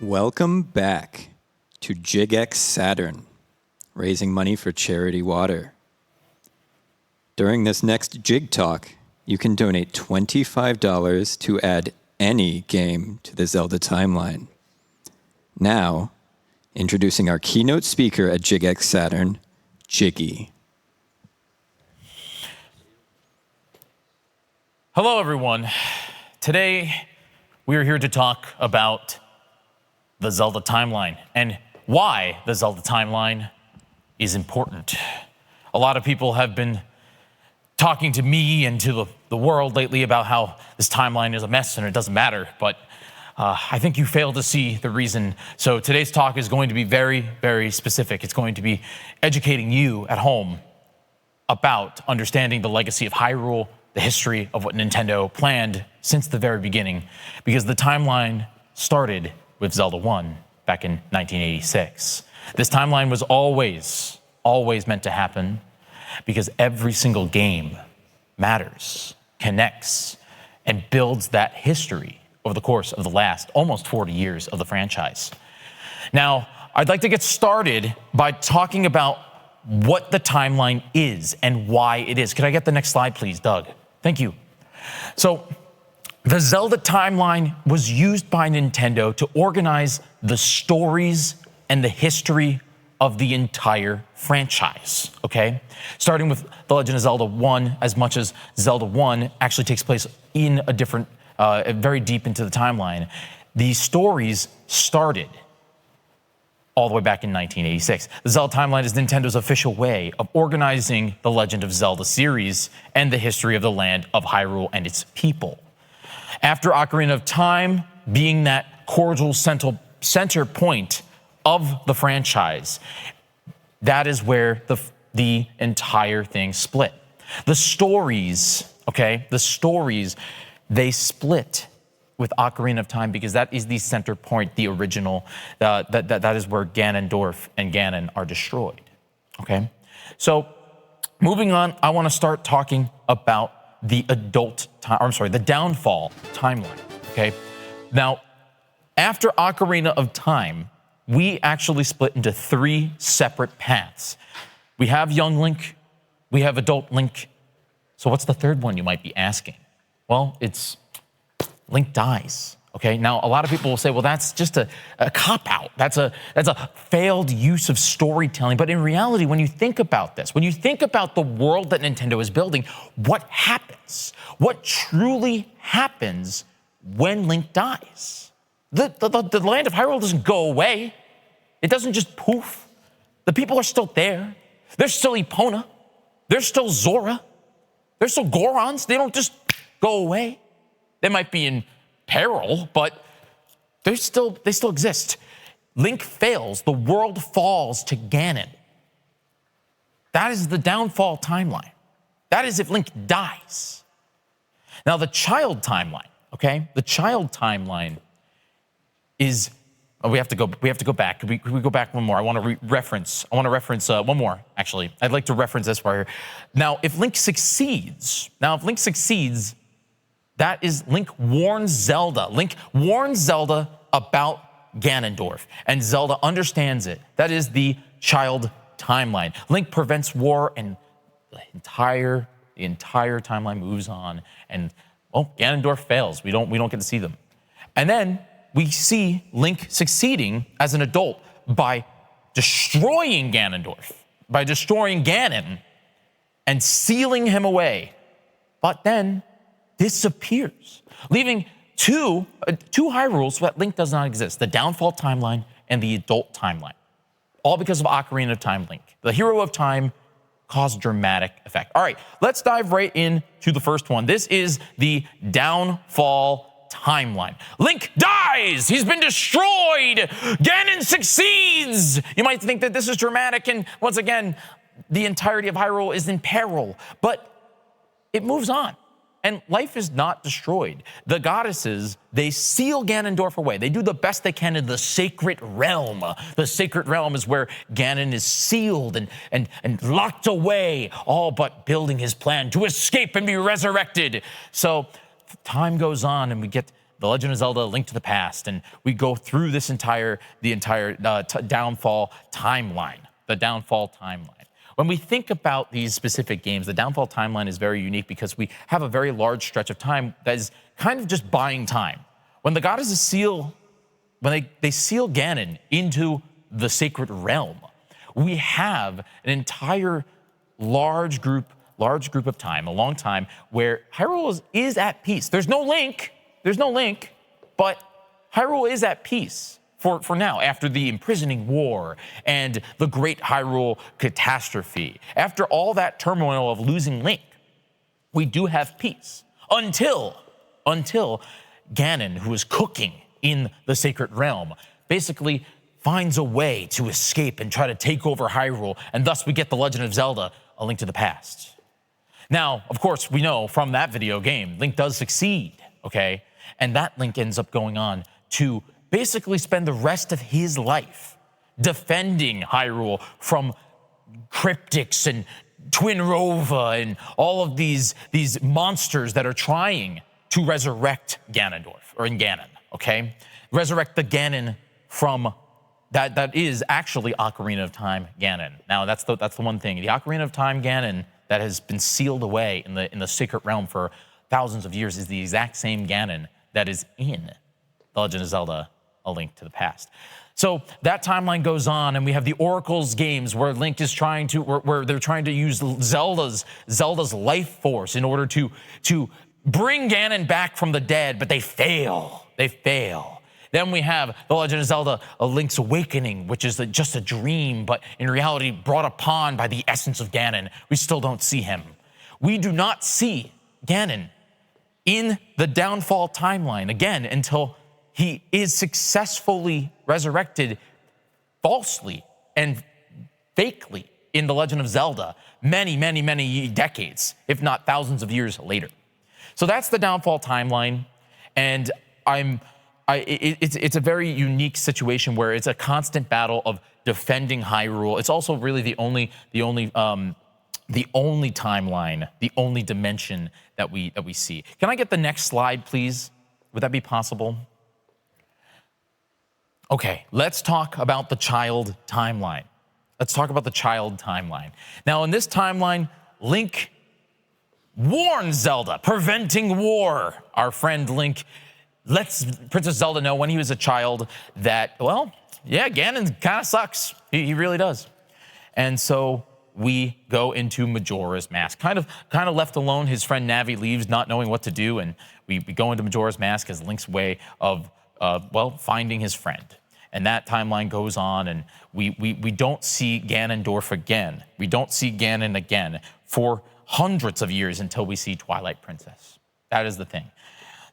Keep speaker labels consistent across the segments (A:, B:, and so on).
A: Welcome back to JygX Saturn, raising money for charity water. During this next Jig Talk, you can donate $25 to add any game to the Zelda timeline. Now, introducing our keynote speaker at JygX Saturn, Jiggy.
B: Hello, everyone. Today, we are here to talk about the Zelda timeline and why the Zelda timeline is important. A lot of people have been talking to me and to the world lately about how this timeline is a mess and it doesn't matter, but I think you fail to see the reason. So today's talk is going to be very, very specific. It's going to be educating you at home about understanding the legacy of Hyrule, the history of what Nintendo planned since the very beginning, because the timeline started with Zelda 1 back in 1986. This timeline was always meant to happen because every single game matters, connects, and builds that history over the course of the last almost 40 years of the franchise. Now, I'd like to get started by talking about what the timeline is and why it is. Could I get the next slide, please, Doug? Thank you. So, the Zelda timeline was used by Nintendo to organize the stories and the history of the entire franchise, okay? Starting with The Legend of Zelda 1, as much as Zelda 1 actually takes place in a different, very deep into the timeline. These stories started all the way back in 1986. The Zelda timeline is Nintendo's official way of organizing the Legend of Zelda series and the history of the land of Hyrule and its people. After Ocarina of Time being that cordial center point of the franchise, that is where the entire thing split. The stories, okay, they split with Ocarina of Time because that is the center point, the original, that is where Ganondorf and Ganon are destroyed, okay? So moving on, I want to start talking about the the downfall timeline, okay? Now, after Ocarina of Time, we actually split into three separate paths. We have young Link, we have adult Link. So what's the third one, you might be asking? Well, it's Link dies, okay? Now, a lot of people will say, well, that's just a cop-out. That's a failed use of storytelling. But in reality, when you think about this, when you think about the world that Nintendo is building, what happens? What truly happens when Link dies? The land of Hyrule doesn't go away. It doesn't just poof. The people are still there. There's still Epona. There's still Zora. There's still Gorons. They don't just go away. They might be in peril, but they still exist. Link fails. The world falls to Ganon. That is the downfall timeline. That is if Link dies. Now, the child timeline, okay? The child timeline is, we have to go back. Can we go back one more? I want to reference one more, actually. I'd like to reference this right here. Now, if Link succeeds, that is Link warns Zelda. Link warns Zelda about Ganondorf, and Zelda understands it. That is the child timeline. Link prevents war, and the entire timeline moves on, and well, Ganondorf fails. We don't get to see them. And then we see Link succeeding as an adult by destroying Ganondorf, by destroying Ganon and sealing him away. But then disappears, leaving two Hyrules so that Link does not exist, the downfall timeline and the adult timeline, all because of Ocarina of Time Link. The hero of time caused dramatic effect. All right, let's dive right into the first one. This is the downfall timeline. Link dies! He's been destroyed! Ganon succeeds! You might think that this is dramatic, and once again, the entirety of Hyrule is in peril, but it moves on. And life is not destroyed. The goddesses, they seal Ganondorf away. They do the best they can in the sacred realm. The sacred realm is where Ganon is sealed and locked away, all but building his plan to escape and be resurrected. So time goes on and we get The Legend of Zelda: Link to the Past, and we go through the entire downfall timeline, the downfall timeline. When we think about these specific games, the downfall timeline is very unique because we have a very large stretch of time that is kind of just buying time. When the goddesses seal, when they seal Ganon into the sacred realm, we have an entire large group of time, a long time, where Hyrule is at peace. There's no Link, but Hyrule is at peace for now, after the imprisoning war and the Great Hyrule Catastrophe. After all that turmoil of losing Link, we do have peace until Ganon, who is cooking in the Sacred Realm, basically finds a way to escape and try to take over Hyrule, and thus we get The Legend of Zelda: A Link to the Past. Now, of course, we know from that video game, Link does succeed, okay? And that Link ends up going on to basically spend the rest of his life defending Hyrule from cryptics and Twinrova and all of these monsters that are trying to resurrect Ganon, okay? Resurrect the Ganon from that is actually Ocarina of Time Ganon. Now, that's the one thing. The Ocarina of Time Ganon that has been sealed away in the Secret Realm for thousands of years is the exact same Ganon that is in The Legend of Zelda: A Link to the Past. So that timeline goes on, and we have the Oracle's games where Link is where they're trying to use Zelda's life force in order to bring Ganon back from the dead, but they fail. Then we have The Legend of Zelda: A Link's Awakening, which is just a dream, but in reality brought upon by the essence of Ganon. We still don't see him. We do not see Ganon in the downfall timeline again until he is successfully resurrected falsely and fakely in The Legend of Zelda many decades, if not thousands of years later. So that's the downfall timeline, and it's a very unique situation where it's a constant battle of defending Hyrule. It's also really the only timeline, the only dimension that we see. Can I get the next slide, please? Would that be possible? Okay, let's talk about the child timeline. Now, in this timeline, Link warns Zelda, preventing war. Our friend Link lets Princess Zelda know when he was a child that, well, yeah, Ganon kind of sucks. He really does. And so we go into Majora's Mask. Kind of left alone, his friend Navi leaves not knowing what to do, and we go into Majora's Mask as Link's way of, finding his friend. And that timeline goes on, and we don't see Ganondorf again. We don't see Ganon again for hundreds of years until we see Twilight Princess. That is the thing.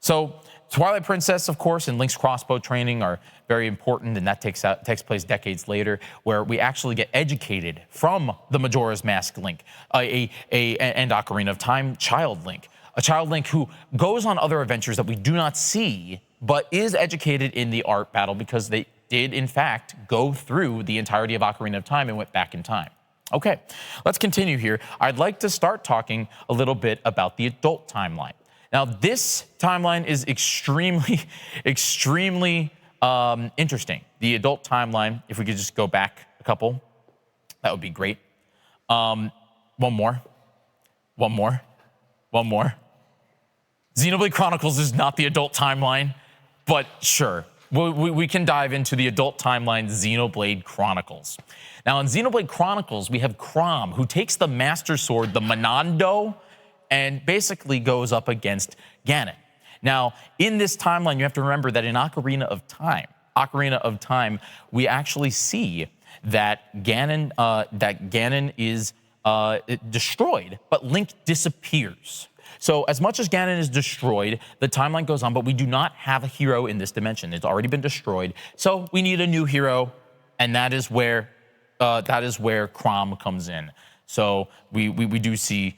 B: So Twilight Princess, of course, and Link's crossbow training are very important, and that takes place decades later, where we actually get educated from the Majora's Mask Link, and Ocarina of Time child Link. A child Link who goes on other adventures that we do not see, but is educated in the art battle because they did, in fact, go through the entirety of Ocarina of Time and went back in time. Okay, let's continue here. I'd like to start talking a little bit about the adult timeline. Now, this timeline is extremely interesting. The adult timeline, if we could just go back a couple, that would be great. One more. Xenoblade Chronicles is not the adult timeline, but sure. We can dive into the adult timeline, Xenoblade Chronicles. Now, in Xenoblade Chronicles, we have Chrom, who takes the Master Sword, the Monando, and basically goes up against Ganon. Now, in this timeline, you have to remember that in Ocarina of Time, we actually see that Ganon is destroyed, but Link disappears. So as much as Ganon is destroyed, the timeline goes on, but we do not have a hero in this dimension. It's already been destroyed. So we need a new hero, and that is where Chrom comes in. So we do see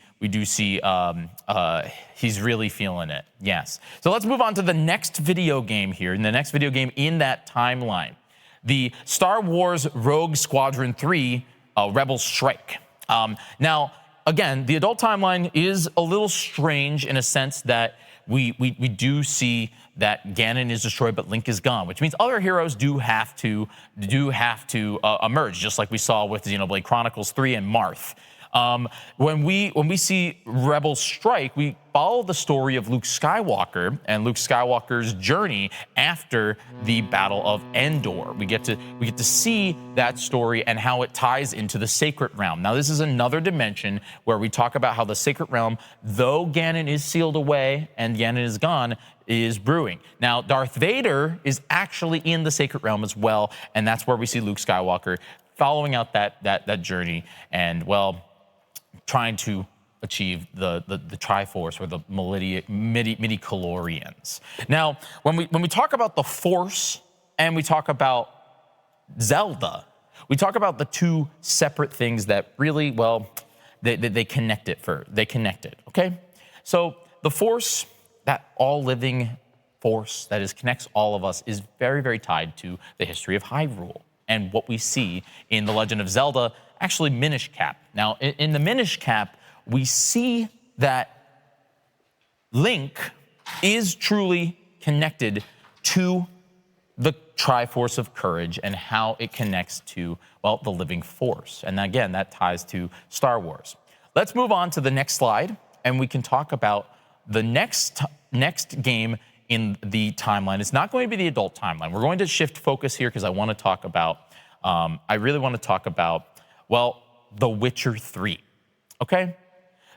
B: he's really feeling it. Yes. So let's move on to the next video game here. In the next video game in that timeline, the Star Wars Rogue Squadron 3 Rebel Strike. Now, again, the adult timeline is a little strange in a sense that we do see that Ganon is destroyed, but Link is gone, which means other heroes do have to emerge, just like we saw with Xenoblade Chronicles 3 and Marth. When we see Rebels strike, we follow the story of Luke Skywalker and Luke Skywalker's journey after the Battle of Endor. We get to see that story and how it ties into the Sacred Realm. Now, this is another dimension where we talk about how the Sacred Realm, though Ganon is sealed away and Ganon is gone, is brewing. Now, Darth Vader is actually in the Sacred Realm as well, and that's where we see Luke Skywalker following out that journey and, well, trying to achieve the Triforce or the midi-chlorians. Now, when we talk about the Force and we talk about Zelda, we talk about the two separate things that really, well, they connect it. Okay? So the Force, that all-living force that connects all of us, is very, very tied to the history of Hyrule and what we see in The Legend of Zelda, actually Minish Cap. Now, in the Minish Cap, we see that Link is truly connected to the Triforce of Courage and how it connects to, well, the living force. And again, that ties to Star Wars. Let's move on to the next slide, and we can talk about the next game in the timeline. It's not going to be the adult timeline. We're going to shift focus here because I want to talk about, well, The Witcher 3, okay?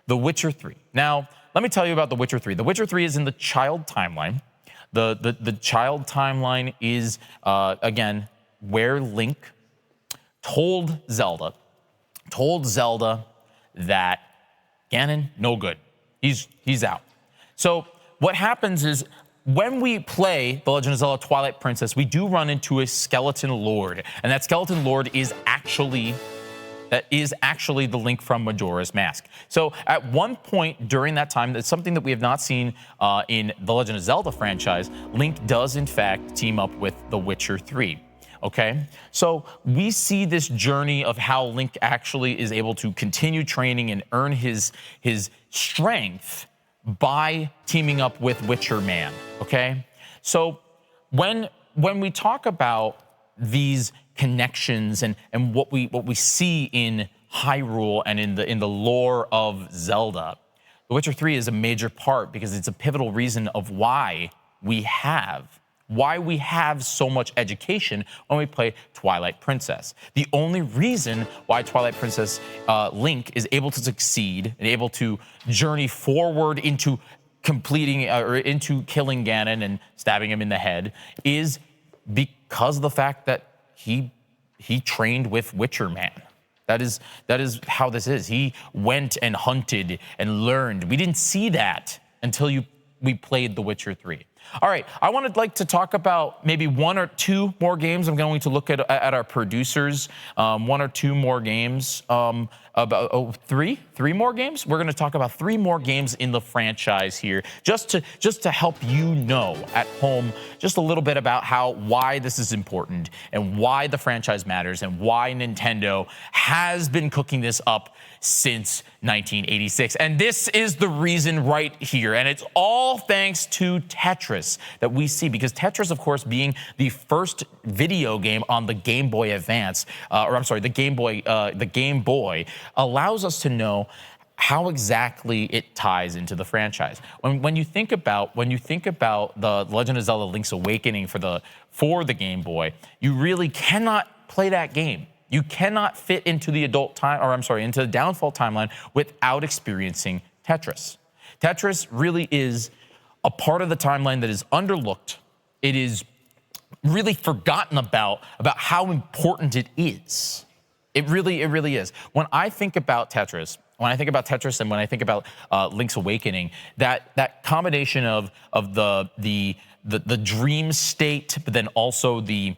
B: The Witcher 3. Now, let me tell you about The Witcher 3. The Witcher 3 is in the child timeline. The child timeline is, again, where Link told Zelda that Ganon, no good. He's out. So what happens is when we play The Legend of Zelda Twilight Princess, we do run into a skeleton lord, and that skeleton lord is actually the Link from Majora's Mask. So at one point during that time, that's something that we have not seen in the Legend of Zelda franchise, Link does in fact team up with The Witcher 3. Okay, so we see this journey of how Link actually is able to continue training and earn his strength by teaming up with Witcher Man. Okay, so when we talk about these connections and what we see in Hyrule and in the lore of Zelda, The Witcher 3 is a major part because it's a pivotal reason of why we have so much education when we play Twilight Princess. The only reason why Twilight Princess Link is able to succeed and able to journey forward into completing or into killing Ganon and stabbing him in the head is because of the fact that he trained with Witcher Man. That is how this is. He went and hunted and learned. We didn't see that until we played The Witcher 3. All right, I would like to talk about maybe one or two more games. I'm going to look at our producers, one or two more games, three more games. We're going to talk about three more games in the franchise here, just to help you know at home just a little bit about why this is important and why the franchise matters and why Nintendo has been cooking this up since 1986. And this is the reason right here. And it's all thanks to Tetris that we see, because Tetris, of course, being the first video game on the Game Boy Advance, the Game Boy, allows us to know how exactly it ties into the franchise. When you think about the Legend of Zelda: Link's Awakening for the Game Boy, you really cannot play that game. You cannot fit into the into the downfall timeline without experiencing Tetris. Tetris really is a part of the timeline that is underlooked. It is really forgotten about how important it is. It really is. When I think about Tetris, and when I think about Link's Awakening, that combination of the dream state, but then also the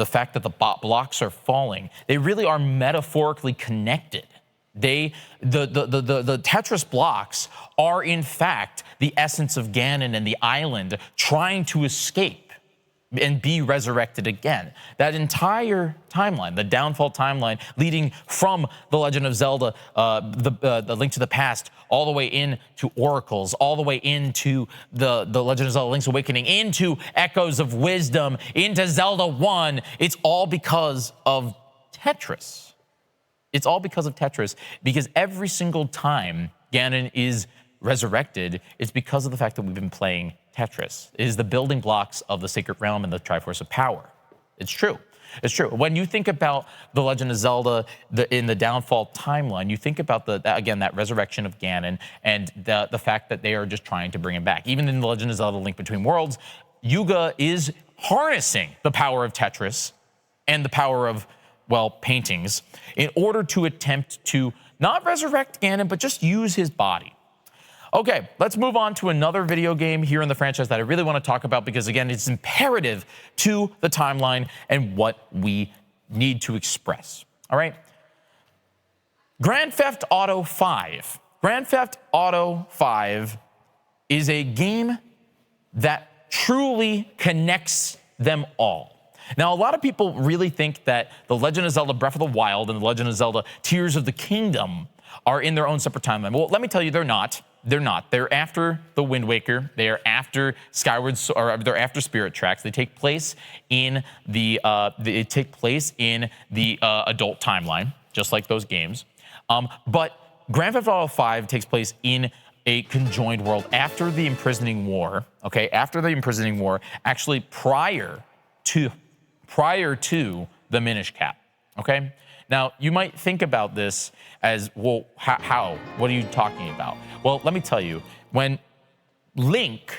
B: fact that the blocks are falling, they really are metaphorically connected. The Tetris blocks are in fact the essence of Ganon and the island trying to escape. and be resurrected again. That entire timeline, the downfall timeline leading from The Legend of Zelda, the Link to the Past, all the way into Oracles, all the way into the Legend of Zelda Link's Awakening, into Echoes of Wisdom, into Zelda 1, it's all because of Tetris. It's all because of Tetris, because every single time Ganon is resurrected, it's because of the fact that we've been playing Tetris. It is the building blocks of the Sacred Realm and the Triforce of Power. It's true. It's true. When you think about The Legend of Zelda in the downfall timeline, you think about that resurrection of Ganon and the fact that they are just trying to bring him back. Even in The Legend of Zelda Link Between Worlds, Yuga is harnessing the power of Tetris and the power of, well, paintings in order to attempt to not resurrect Ganon, but just use his body. Okay, let's move on to another video game here in the franchise that I really want to talk about because, again, it's imperative to the timeline and what we need to express. All right? Grand Theft Auto 5. Grand Theft Auto 5 is a game that truly connects them all. Now, a lot of people really think that The Legend of Zelda Breath of the Wild and The Legend of Zelda Tears of the Kingdom are in their own separate timeline. Well, let me tell you, they're not. They're not. They're after the Wind Waker. They are after they're after Spirit Tracks. They take place in the adult timeline, just like those games. But Grand Theft Auto 5 takes place in a conjoined world after the Imprisoning War. Okay, after the Imprisoning War, actually prior to the Minish Cap. Okay. Now, you might think about this as, well, how? What are you talking about? Well, let me tell you, when Link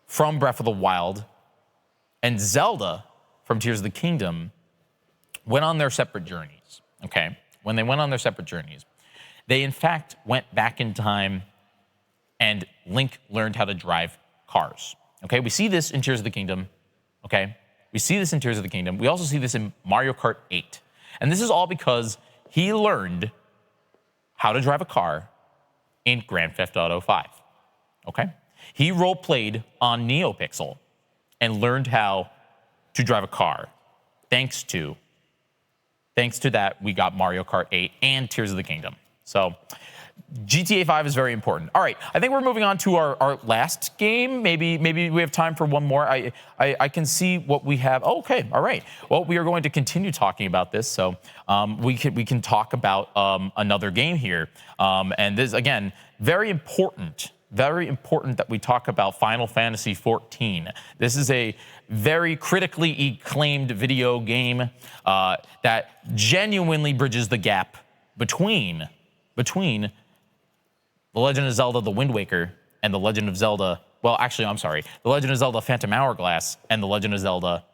B: from Breath of the Wild and Zelda from Tears of the Kingdom went on their separate journeys, okay? When they went on their separate journeys, they in fact went back in time and Link learned how to drive cars, okay? We see this in Tears of the Kingdom, okay? We see this in Tears of the Kingdom. We also see this in Mario Kart 8. And this is all because he learned how to drive a car in Grand Theft Auto 5, okay? He role-played on NeoPixel and learned how to drive a car. Thanks to that, we got Mario Kart 8 and Tears of the Kingdom. So GTA 5 is very important. All right, I think we're moving on to our last game. Maybe we have time for one more. I can see what we have. Oh, okay, all right. Well, we are going to continue talking about this, so we can talk about another game here. And this, again, very important that we talk about Final Fantasy XIV. This is a very critically acclaimed video game that genuinely bridges the gap between The Legend of Zelda The Wind Waker and The Legend of Zelda, well, actually, I'm sorry, The Legend of Zelda Phantom Hourglass and The Legend of Zelda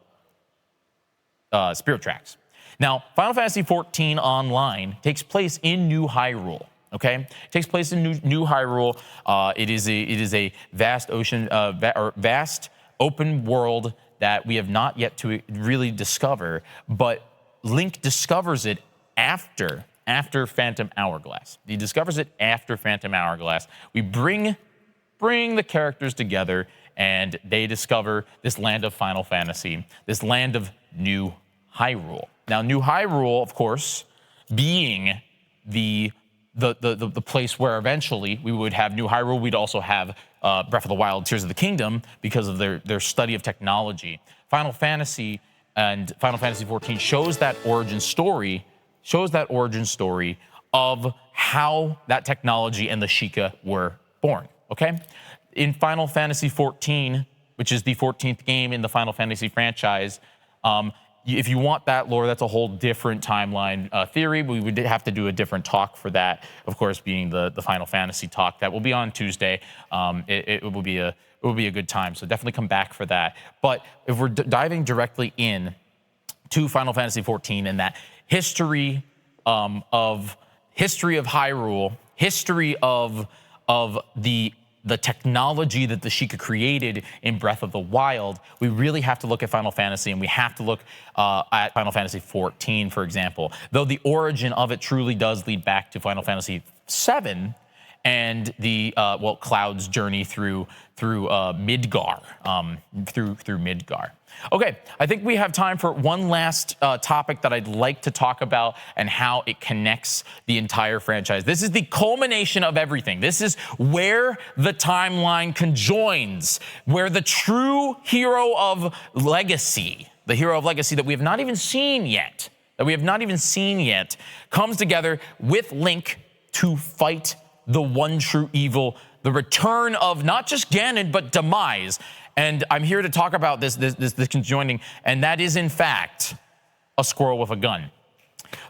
B: Spirit Tracks. Now, Final Fantasy XIV Online takes place in New Hyrule. Okay, it takes place in New Hyrule. It is a vast vast open world that we have not yet to really discover. But Link discovers it after Phantom Hourglass. He discovers it after Phantom Hourglass. We bring the characters together, and they discover this land of Final Fantasy, this land of New Hyrule. Now, New Hyrule, of course, being the place where eventually we would have New Hyrule. We'd also have Breath of the Wild, Tears of the Kingdom, because of their study of technology. Final Fantasy and Final Fantasy XIV shows that origin story of how that technology and the Sheikah were born, okay? In Final Fantasy XIV, which is the 14th game in the Final Fantasy franchise, if you want that lore, that's a whole different timeline theory. We would have to do a different talk for that, of course, being the Final Fantasy talk. That will be on Tuesday. It will be a good time, so definitely come back for that. But if we're diving directly in to Final Fantasy XIV and that history of Hyrule, history of the technology that the Sheikah created in Breath of the Wild, we really have to look at Final Fantasy, and we have to look at Final Fantasy XIV, for example. Though the origin of it truly does lead back to Final Fantasy VII, and the Cloud's journey through Midgar, through Midgar. Okay, I think we have time for one last topic that I'd like to talk about and how it connects the entire franchise. This is the culmination of everything. This is where the timeline conjoins, where the true hero of Legacy, the hero of Legacy that we have not even seen yet, comes together with Link to fight the one true evil, the return of not just Ganon, but Demise. And I'm here to talk about this conjoining, and that is, in fact, a squirrel with a gun.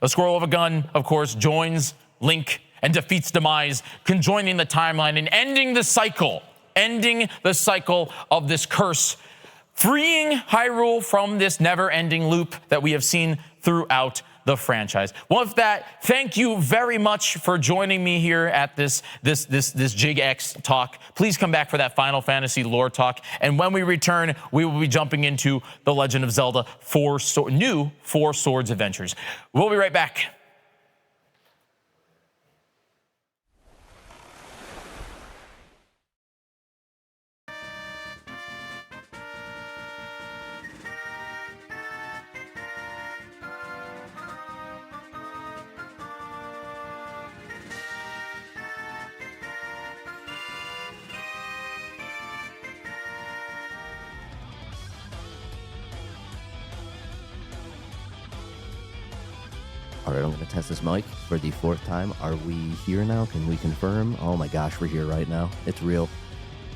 B: A squirrel with a gun, of course, joins Link and defeats Demise, conjoining the timeline and ending the cycle of this curse, freeing Hyrule from this never-ending loop that we have seen throughout the franchise. Well, with that, thank you very much for joining me here at this JygX talk. Please come back for that Final Fantasy lore talk. And when we return, we will be jumping into the Legend of Zelda new Four Swords Adventures. We'll be right back.
C: All right, I'm going to test this mic for the fourth time. Are we here now? Can we confirm? Oh my gosh, we're here right now. It's real.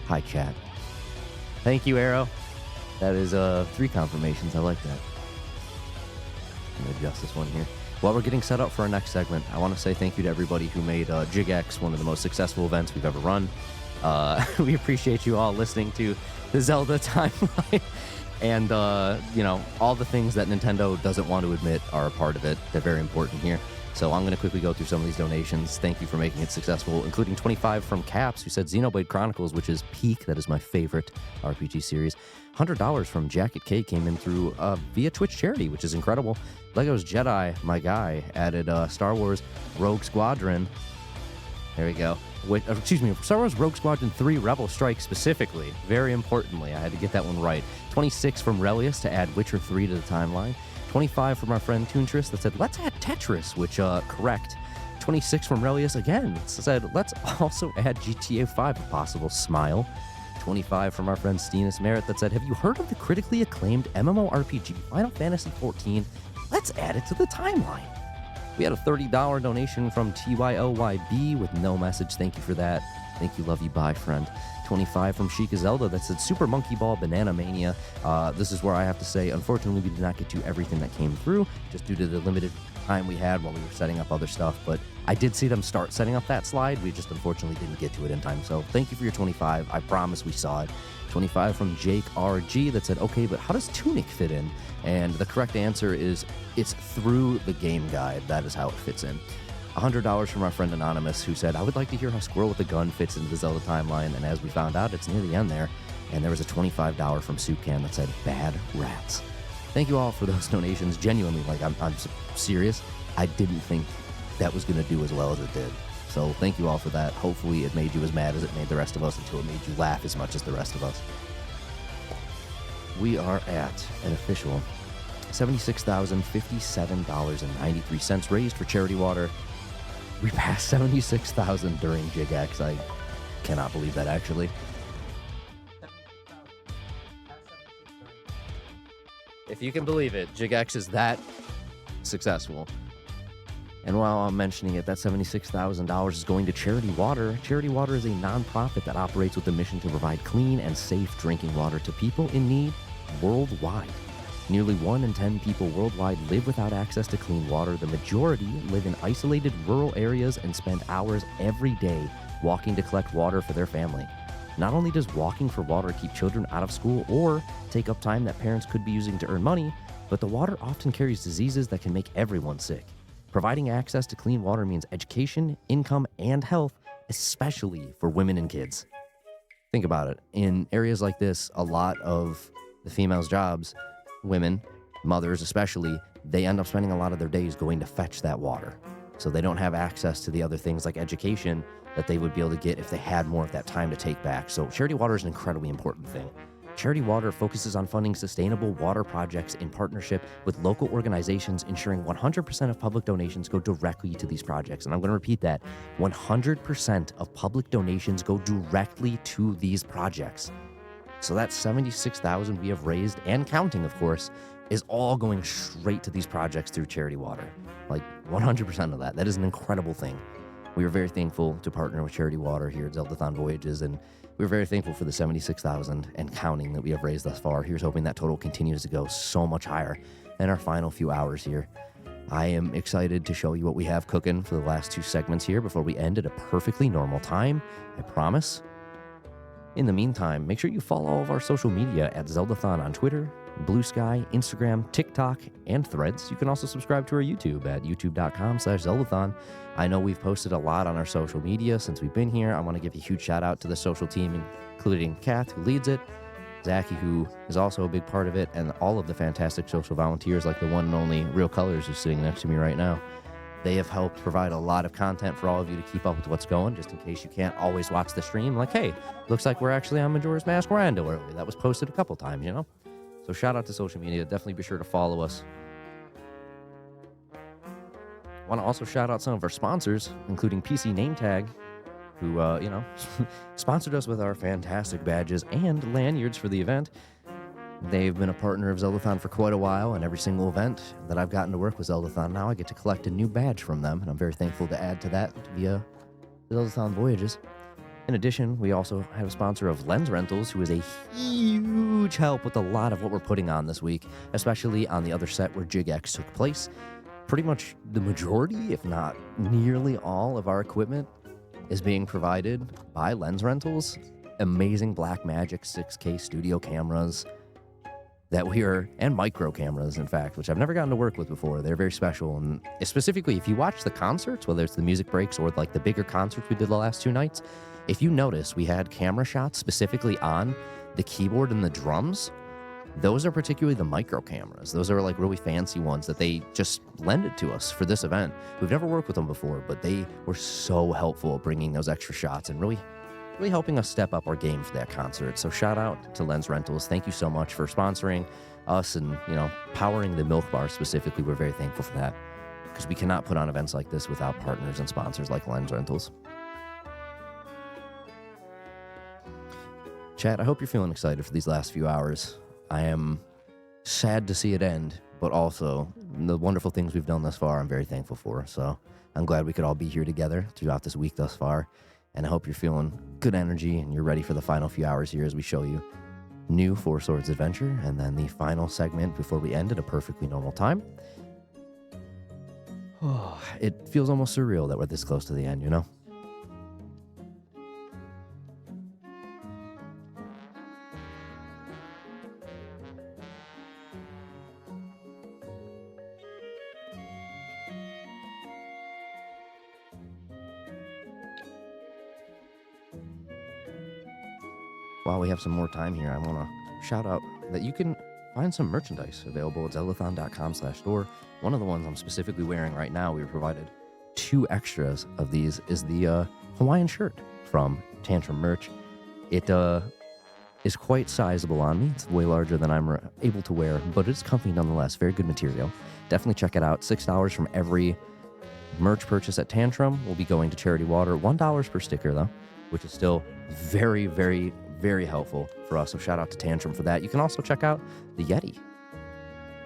C: Hi, chat. Thank you, Arrow. That is 3 confirmations. I like that. I'm going to adjust this one here. While we're getting set up for our next segment, I want to say thank you to everybody who made JygX one of the most successful events we've ever run. We appreciate you all listening to the Zelda timeline. And, all the things that Nintendo doesn't want to admit are a part of it. They're very important here. So I'm going to quickly go through some of these donations. Thank you for making it successful, including 25 from Caps, who said Xenoblade Chronicles, which is peak. That is my favorite RPG series. $100 from Jacket K came in through via Twitch charity, which is incredible. Legos Jedi, my guy, added Star Wars Rogue Squadron. There we go. Star Wars Rogue Squadron 3 Rebel Strike specifically. Very importantly, I had to get that one right. 26 from Relius to add Witcher 3 to the timeline. 25 from our friend Toontress that said, let's add Tetris, which, correct. 26 from Relius again said, let's also add GTA 5 if possible, smile. 25 from our friend Steenus Merritt that said, have you heard of the critically acclaimed MMORPG Final Fantasy XIV? Let's add it to the timeline. We had a $30 donation from TYOYB with no message. Thank you for that. Thank you, love you, bye, friend. 25 from Sheikah Zelda that said Super Monkey Ball Banana Mania. This is where I have to say, unfortunately, we did not get to everything that came through, just due to the limited time we had while we were setting up other stuff. But I did see them start setting up that slide. We just unfortunately didn't get to it in time. So thank you for your 25. I promise we saw it. 25 from Jake RG that said, okay, but how does Tunic fit in? And the correct answer is it's through the game guide. That is how it fits in. $100 from our friend Anonymous, who said, I would like to hear how Squirrel with a Gun fits into the Zelda timeline. And as we found out, it's near the end there. And there was a $25 from Soupcan that said, Bad Rats. Thank you all for those donations. Genuinely, I'm serious. I didn't think that was going to do as well as it did. So thank you all for that. Hopefully it made you as mad as it made the rest of us until it made you laugh as much as the rest of us. We are at an official $76,057.93 raised for charity water. We passed 76,000 during JygX. I cannot believe that, actually. If you can believe it, JygX is that successful. And while I'm mentioning it, that $76,000 is going to Charity Water. Charity Water is a nonprofit that operates with the mission to provide clean and safe drinking water to people in need worldwide. Nearly 1 in 10 people worldwide live without access to clean water. The majority live in isolated rural areas and spend hours every day walking to collect water for their family. Not only does walking for water keep children out of school or take up time that parents could be using to earn money, but the water often carries diseases that can make everyone sick. Providing access to clean water means education, income, and health, especially for women and kids. Think about it. In areas like this, a lot of the females' jobs, women, mothers especially, they end up spending a lot of their days going to fetch that water. So they don't have access to the other things like education that they would be able to get if they had more of that time to take back. So charity water is an incredibly important thing. Charity Water focuses on funding sustainable water projects in partnership with local organizations, ensuring 100% of public donations go directly to these projects. And I'm going to repeat that. 100% of public donations go directly to these projects. So that $76,000 we have raised, and counting, of course, is all going straight to these projects through Charity Water. Like 100% of that. That is an incredible thing. We are very thankful to partner with Charity Water here at Zeldathon Voyages, and we're very thankful for the $76,000 and counting that we have raised thus far. Here's hoping that total continues to go so much higher in our final few hours here. I am excited to show you what we have cooking for the last 2 segments here before we end at a perfectly normal time, I promise. In the meantime, make sure you follow all of our social media at Zeldathon on Twitter, Blue Sky, Instagram, TikTok, and Threads. You can also subscribe to our YouTube at youtube.com/Zeldathon. I know we've posted a lot on our social media since we've been here. I want to give a huge shout out to the social team, including Kath, who leads it, Zachy, who is also a big part of it, and all of the fantastic social volunteers like the one and only Real Colors who's sitting next to me right now. They have helped provide a lot of content for all of you to keep up with what's going, just in case you can't always watch the stream. Like, hey, looks like we're actually on Majora's Mask Rando earlier. That was posted a couple times, you know? So shout out to social media. Definitely be sure to follow us. I want to also shout out some of our sponsors, including PC Name Tag, who, sponsored us with our fantastic badges and lanyards for the event. They've been a partner of Zeldathon for quite a while, and every single event that I've gotten to work with Zeldathon now, I get to collect a new badge from them, and I'm very thankful to add to that via Zeldathon Voyages. In addition, we also have a sponsor of Lens Rentals, who is a huge help with a lot of what we're putting on this week, especially on the other set where JygX took place. Pretty much the majority, if not nearly all, of our equipment is being provided by Lens Rentals. Amazing Blackmagic 6K studio cameras that and micro cameras, in fact, which I've never gotten to work with before. They're very special. And specifically, if you watch the concerts, whether it's the music breaks or like the bigger concerts we did the last 2 nights, if you notice, we had camera shots specifically on the keyboard and the drums. Those are particularly the micro cameras. Those are like really fancy ones that they just lended to us for this event. We've never worked with them before, but they were so helpful bringing those extra shots and really helping us step up our game for that concert. So shout out to Lens Rentals. Thank you so much for sponsoring us and, powering the Milk Bar specifically. We're very thankful for that because we cannot put on events like this without partners and sponsors like Lens Rentals. Chat, I hope you're feeling excited for these last few hours. I am sad to see it end, but also the wonderful things we've done thus far, I'm very thankful for. So I'm glad we could all be here together throughout this week thus far. And I hope you're feeling good energy and you're ready for the final few hours here as we show you new Four Swords Adventure and then the final segment before we end at a perfectly normal time. Oh, it feels almost surreal that we're this close to the end, you know? While we have some more time here, I want to shout out that you can find some merchandise available at zeldathon.com/store. One of the ones I'm specifically wearing right now, we were provided 2 extras of these, is the Hawaiian shirt from Tantrum Merch. It is quite sizable on me. It's way larger than I'm able to wear, but it's comfy nonetheless. Very good material. Definitely check it out. $6 from every merch purchase at Tantrum will be going to Charity Water. $1 per sticker, though, which is still very, very, very helpful for us. So shout out to Tantrum for that. You can also check out the Yeti.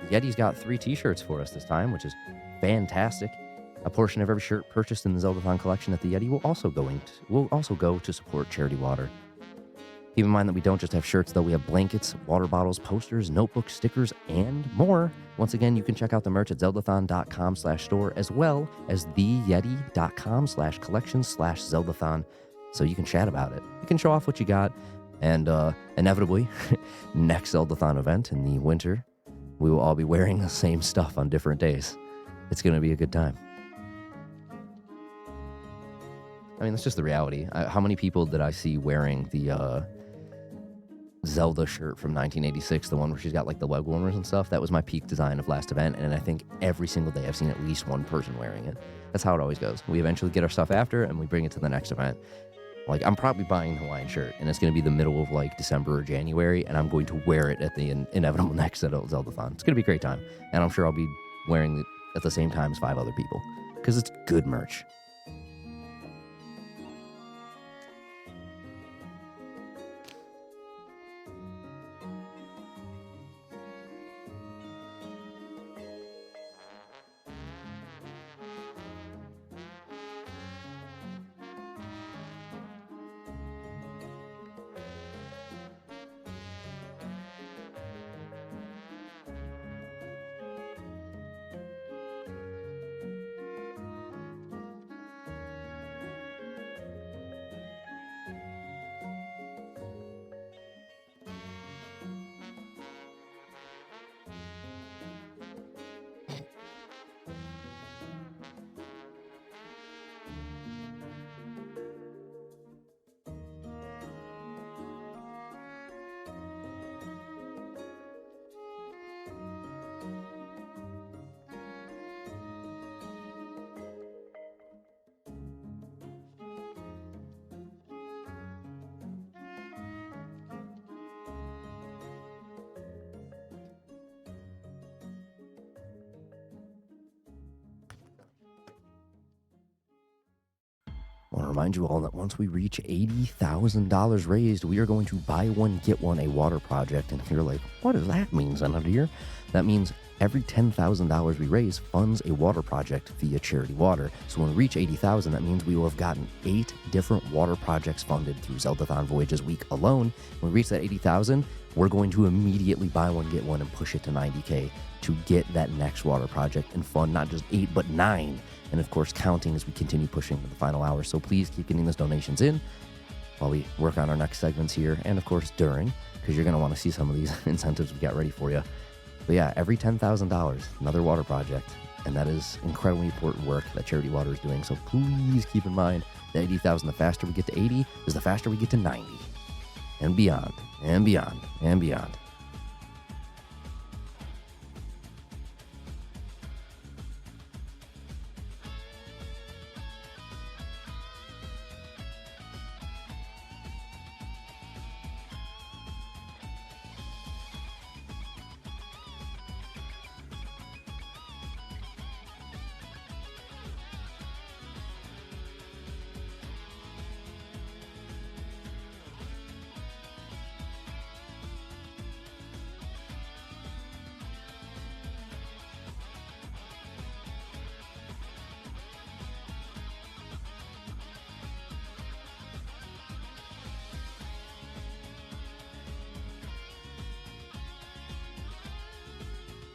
C: The Yeti's got 3 t-shirts for us this time, which is fantastic. A portion of every shirt purchased in the Zeldathon collection at the Yeti will also go to support Charity Water. Keep in mind that we don't just have shirts, though. We have blankets, water bottles, posters, notebooks, stickers, and more. Once again, you can check out the merch at zeldathon.com/store as well as theyeti.com/collections/Zeldathon. So you can chat about it. You can show off what you got. And inevitably, next Zeldathon event in the winter, we will all be wearing the same stuff on different days. It's going to be a good time. I mean, that's just the reality. How many people did I see wearing the Zelda shirt from 1986, the one where she's got like the leg warmers and stuff. That was my peak design of last event, and I think every single day I've seen at least one person wearing it. That's how it always goes. We eventually get our stuff after, and we bring it to the next event. Like, I'm probably buying the Hawaiian shirt, and it's going to be the middle of like December or January, and I'm going to wear it at the inevitable next Zeldathon. It's going to be a great time, and I'm sure I'll be wearing it at the same time as 5 other people because it's good merch. I want to remind you all that once we reach $80,000 raised, we are going to buy one, get one, a water project. And if you're like, what does that mean, Senator? That means every $10,000 we raise funds a water project via Charity Water. So when we reach 80,000, that means we will have gotten 8 different water projects funded through Zeldathon Voyage's week alone. When we reach that 80,000, we're going to immediately buy one, get one, and push it to 90K to get that next water project and fund not just 8, but 9. And of course, counting as we continue pushing to the final hour. So please keep getting those donations in while we work on our next segments here. And of course, during, because you're going to want to see some of these incentives we got ready for you. But yeah, every $10,000, another water project. And that is incredibly important work that Charity Water is doing. So please keep in mind that 80,000, the faster we get to 80 is the faster we get to 90 and beyond and beyond and beyond.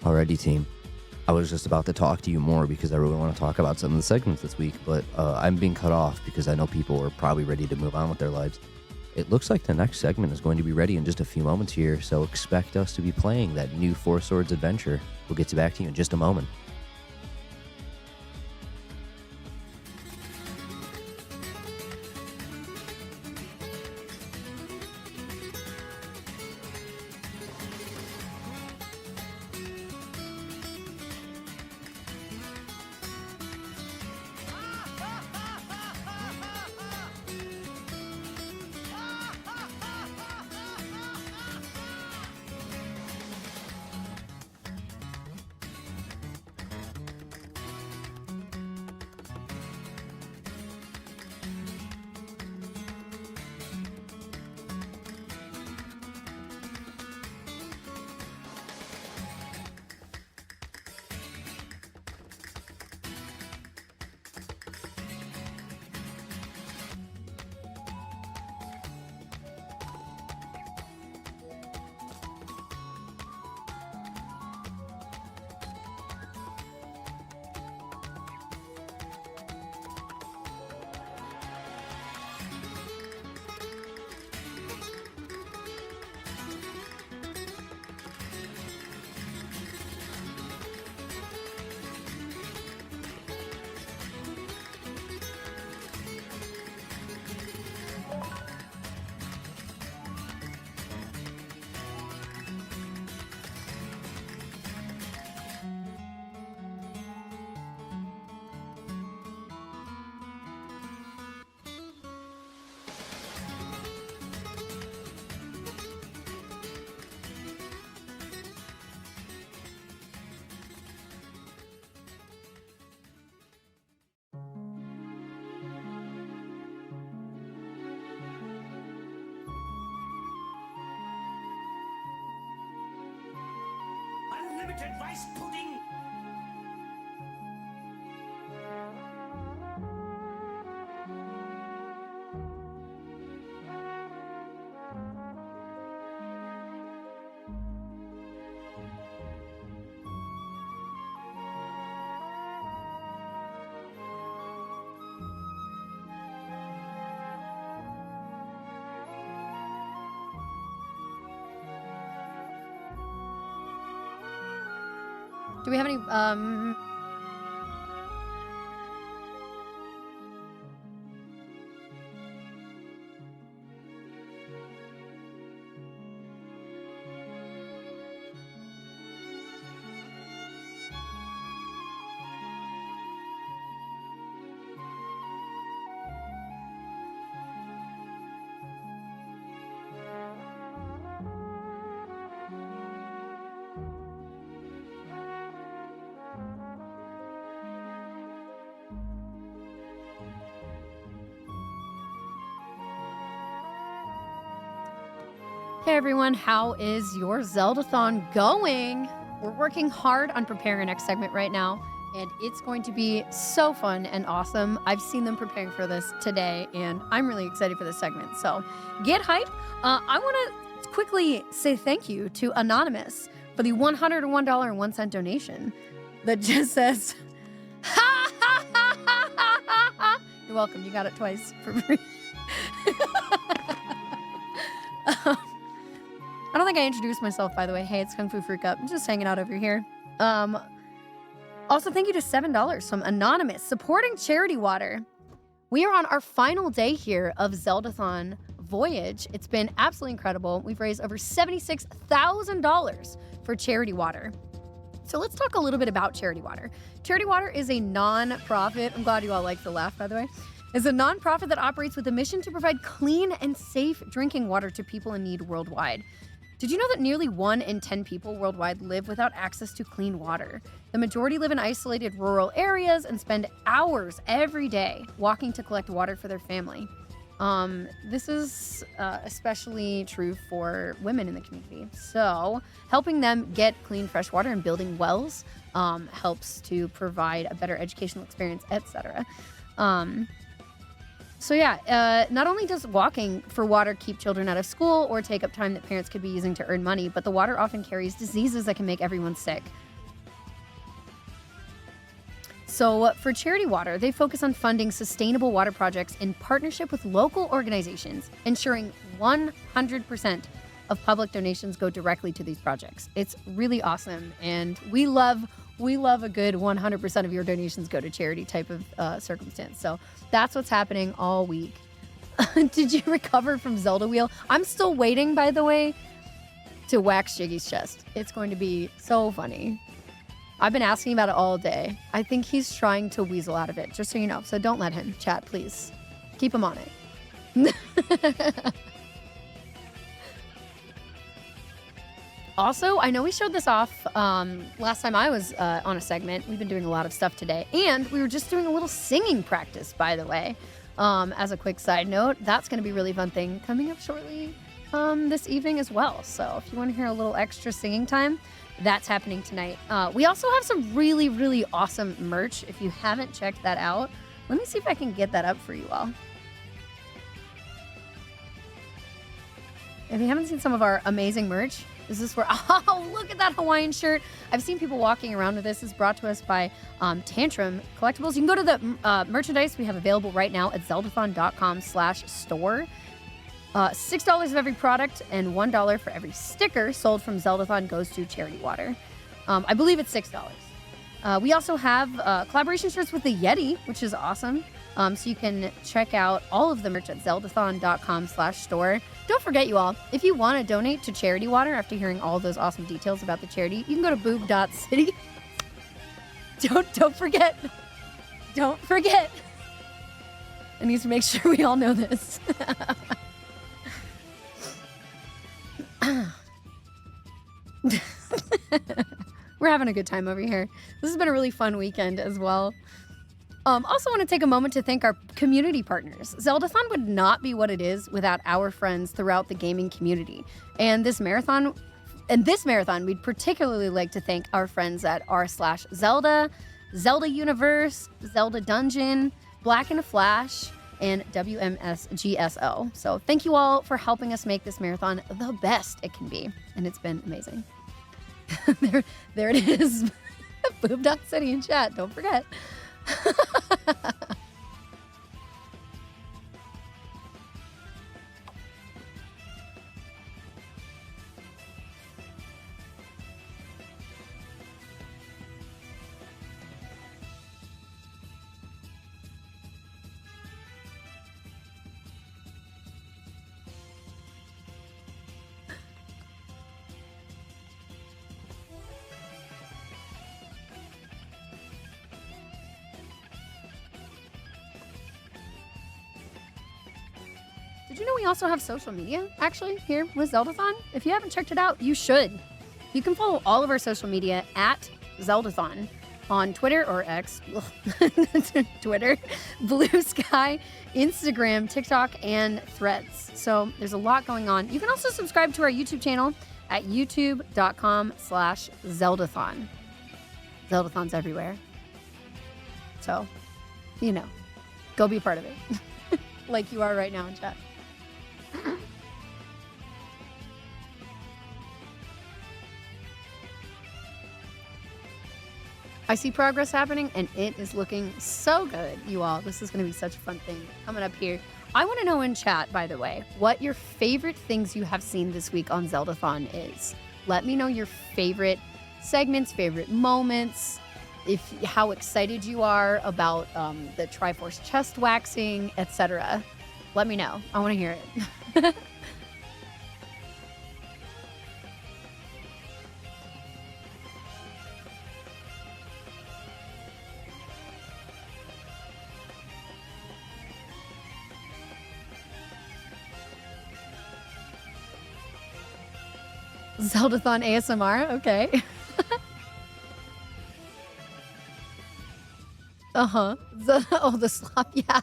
C: Alrighty, team. I was just about to talk to you more because I really want to talk about some of the segments this week, but I'm being cut off because I know people are probably ready to move on with their lives. It looks like the next segment is going to be ready in just a few moments here, so expect us to be playing that new Four Swords adventure. We'll get back to you in just a moment.
D: unlimited rice pudding.
E: Do we have any, Hey everyone, how is your Zeldathon going? We're working hard on preparing our next segment right now, and it's going to be so fun and awesome. I've seen them preparing for this today, and I'm really excited for this segment. So get hype. I want to quickly say thank you to Anonymous for the $101.01 donation that just says, ha ha ha ha ha ha. You're welcome. You got it twice for free. I don't think I introduced myself, by the way. Hey, it's Kung Fu Fruit Cup. I'm just hanging out over here. Also, thank you to $7 from Anonymous, supporting Charity Water. We are on our final day here of Zeldathon Voyage. It's been absolutely incredible. We've raised over $76,000 for Charity Water. So let's talk a little bit about Charity Water. Charity Water is a non-profit. I'm glad you all like the laugh, by the way. It's a non-profit that operates with a mission to provide clean and safe drinking water to people in need worldwide. Did you know that nearly 1 in 10 people worldwide live without access to clean water? The majority live in isolated rural areas and spend hours every day walking to collect water for their family. This is especially true for women in the community. So helping them get clean, fresh water and building wells helps to provide a better educational experience, etc. So yeah, not only does walking for water keep children out of school or take up time that parents could be using to earn money, but the water often carries diseases that can make everyone sick. So for Charity Water, they focus on funding sustainable water projects in partnership with local organizations, ensuring 100% of public donations go directly to these projects. It's really awesome, and we love a good 100% of your donations go to charity type of circumstance. So that's what's happening all week. Did you recover from Zelda Wheel? I'm still waiting, by the way, to wax Jiggy's chest. It's going to be so funny. I've been asking about it all day. I think he's trying to weasel out of it, just so you know. So don't let him. Chat, please. Keep him on it. Also, I know we showed this off last time I was on a segment. We've been doing a lot of stuff today. And we were just doing a little singing practice, by the way. As a quick side note, that's going to be a really fun thing coming up shortly this evening as well. So if you want to hear a little extra singing time, that's happening tonight. We also have some really, really awesome merch. If you haven't checked that out, let me see if I can get that up for you all. If you haven't seen some of our amazing merch, this is where, oh, look at that Hawaiian shirt. I've seen people walking around with this. This is brought to us by Tantrum Collectibles. You can go to the merchandise we have available right now at zeldathon.com/store. $6 of every product and $1 for every sticker sold from Zeldathon goes to Charity Water. I believe it's $6. We also have collaboration shirts with the Yeti, which is awesome. So you can check out all of the merch at zeldathon.com/store. Don't forget, you all, if you want to donate to Charity Water after hearing all those awesome details about the charity, you can go to boob.city. Don't forget. Don't forget. I need to make sure we all know this. We're having a good time over here. This has been a really fun weekend as well. Also want to take a moment to thank our community partners. Zeldathon would not be what it is without our friends throughout the gaming community. And this marathon in this marathon, we'd particularly like to thank our friends at r/Zelda, Zelda Universe, Zelda Dungeon, Black in a Flash, and WMSGSO. So thank you all for helping us make this marathon the best it can be. And it's been amazing. there it is. Boob.city in chat, don't forget. Did you know we also have social media, actually, here with Zeldathon? If you haven't checked it out, you should. You can follow all of our social media at Zeldathon on Twitter or X, Twitter, Blue Sky, Instagram, TikTok, and Threads. So there's a lot going on. You can also subscribe to our YouTube channel at youtube.com/Zeldathon. Zeldathon's everywhere. So, you know, go be a part of it. Like you are right now in chat. I see progress happening, and it is looking so good, you all. This is going to be such a fun thing coming up here. I want to know in chat, by the way, what your favorite things you have seen this week on Zeldathon is. Let me know your favorite segments, favorite moments, how excited you are about the Triforce chest waxing, etc. Let me know. I want to hear it. Zeldathon ASMR, okay. Uh-huh. Oh, the slop, yeah.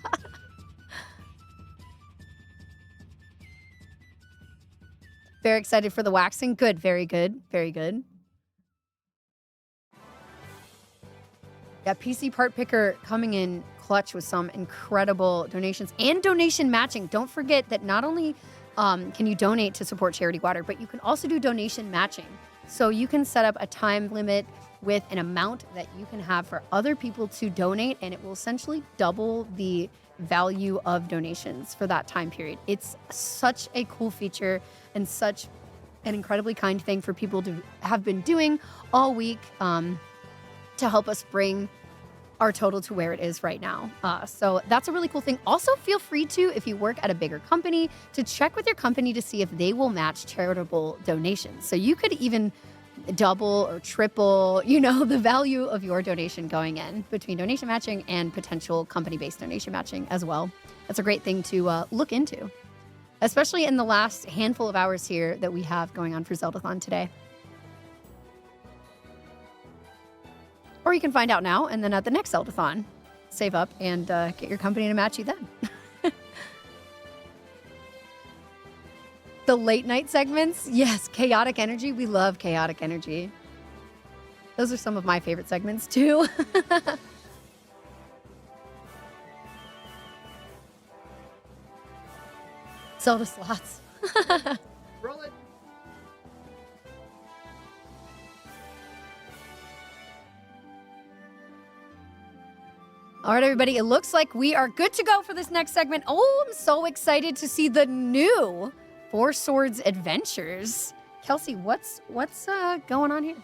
E: Very excited for the waxing. Good, very good, very good. Yeah, PC Part Picker coming in clutch with some incredible donations and donation matching. Don't forget that not only can you donate to support Charity Water, but you can also do donation matching. So you can set up a time limit with an amount that you can have for other people to donate, and it will essentially double the value of donations for that time period. It's such a cool feature and such an incredibly kind thing for people to have been doing all week to help us bring our total to where it is right now. So that's a really cool thing. Also, feel free to, if you work at a bigger company, to check with your company to see if they will match charitable donations. So you could even double or triple, the value of your donation going in between donation matching and potential company-based donation matching as well. That's a great thing to look into, especially in the last handful of hours here that we have going on for Zeldathon today. Or you can find out now and then at the next Zeldathon, save up and get your company to match you then. The late night segments, yes, chaotic energy. We love chaotic energy. Those are some of my favorite segments too. Zelda slots.
C: Roll it.
E: All right, everybody, it looks like we are good to go for this next segment. Oh, I'm so excited to see the new Four Swords Adventures. Kelsey, what's going on here?